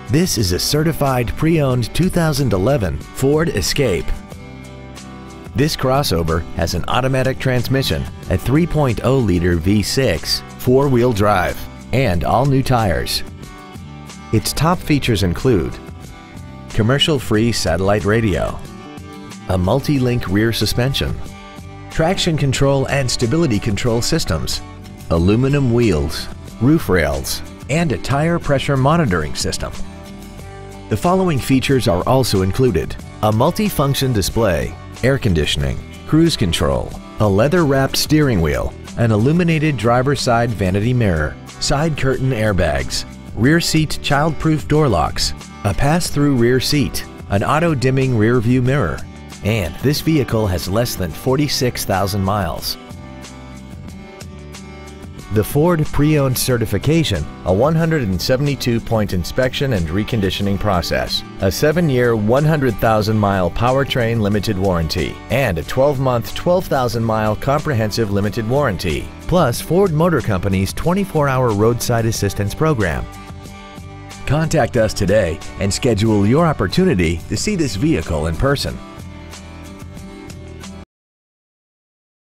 This is a certified pre-owned 2011 Ford Escape. This crossover has an automatic transmission, a 3.0-liter V6, four-wheel drive, and all new tires. Its top features include commercial-free satellite radio, a multi-link rear suspension, traction control and stability control systems, aluminum wheels, roof rails, and a tire pressure monitoring system. The following features are also included: a multi-function display, air conditioning, cruise control, a leather-wrapped steering wheel, an illuminated driver's side vanity mirror, side curtain airbags, rear seat child-proof door locks, a pass-through rear seat, an auto-dimming rear view mirror, and this vehicle has less than 46,000 miles. The Ford Pre-Owned Certification, a 172-point inspection and reconditioning process, a 7-year, 100,000-mile powertrain limited warranty, and a 12-month, 12,000-mile comprehensive limited warranty, plus Ford Motor Company's 24-hour roadside assistance program. Contact us today and schedule your opportunity to see this vehicle in person.